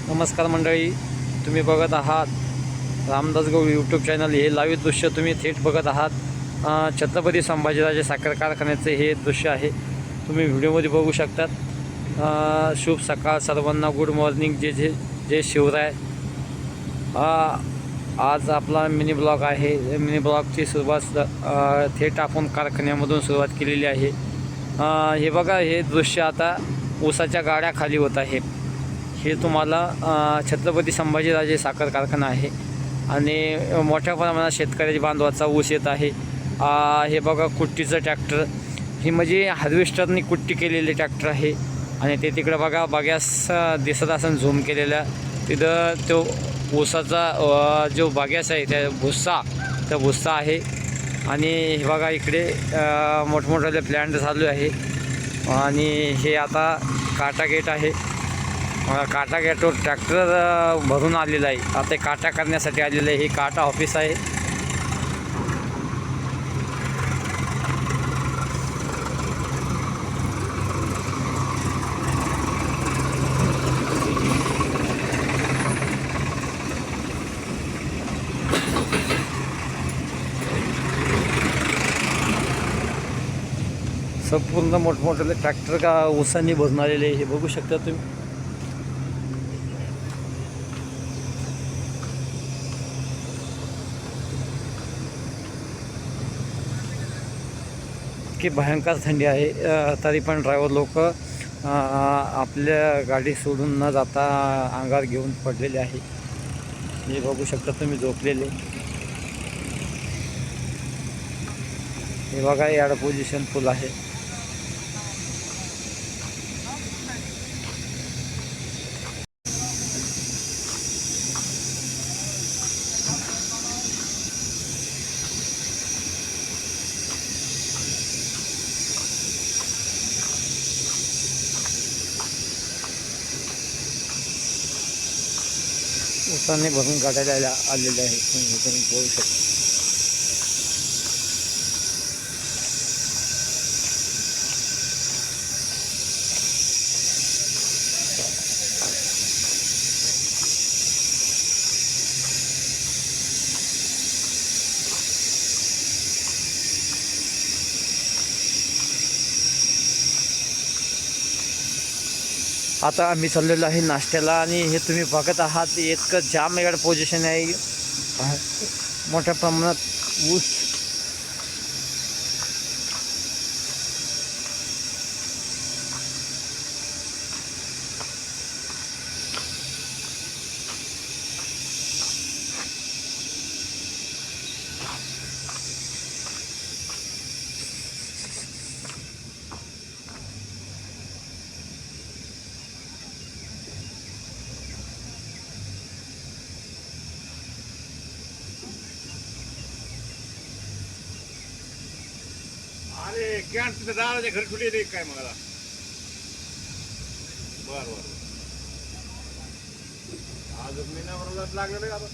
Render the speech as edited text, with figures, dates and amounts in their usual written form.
नमस्कार मंडळी, तुम्ही बघत आहात रामदास गवळी यूट्यूब चॅनल। हे लाईव्ह दृश्य तुम्ही थेट बघत आहात। छत्रपती संभाजीराजे साखर कारखान्याचे हे दृश्य आहे, तुम्ही व्हिडिओमध्ये बघू शकतात। शुभ सकाळ सर्वांना, गुड मॉर्निंग, जय शिवराय। आज आपला मिनी ब्लॉग आहे। मिनी ब्लॉगची सुरुवात थेट आपण कारखान्यामधून सुरुवात केलेली आहे। हे बघा, हे दृश्य आता ऊसाच्या गाड्या खाली होत आहे। हे तुम्हाला छत्रपती संभाजीराजे साखर कारखाना आहे आणि मोठ्या प्रमाणात शेतकरी बांधवाचा ऊस येत आहे। हे बघा, कुट्टीचं ट्रॅक्टर, ही म्हणजे हार्वेस्टरनी कुट्टी केलेले ट्रॅक्टर आहे। आणि ते तिकडे बघा, बाग्यास दिसत असेल झूम केलेल्या, तिथं तो ऊसाचा जो बाग्यास आहे त्या भुस्सा आहे। आणि हे बघा, इकडे मोठमोठे प्लॅन्ट चालू आहे। आणि हे आता काटा गेट आहे। काटा गेटवर ट्रॅक्टर भरून आलेला आहे, आता काटा करण्यासाठी आलेलं आहे। हे काटा ऑफिस आहे। संपूर्ण मोठमोठे ट्रॅक्टर का ऊसांनी भरून आलेले हे बघू शकता तुम्ही। की भयंकर थंडी आहे, तरी पण ड्रायव्हर लोक आपल्या गाडी सोडून न जाता अंगावर घेऊन पडलेले आहे। हे बघू शकता तुम्ही झोपलेले। हे बघा, याड पोझिशन फुल आहे। ऊसाने भरून गाड्या आलेल्या आहेत, तुम्ही बघू शकता। आता आम्ही चाललेलो आहे नाश्त्याला आणि हे तुम्ही बघत आहात, एक जाम याड पोझिशन आहे। मोठ्या प्रमाणात ऊस अरे कॅन तिथे दाराच्या घरी ठेवली रे काय मला। बर बर, आज मी ना लागलं रे आता।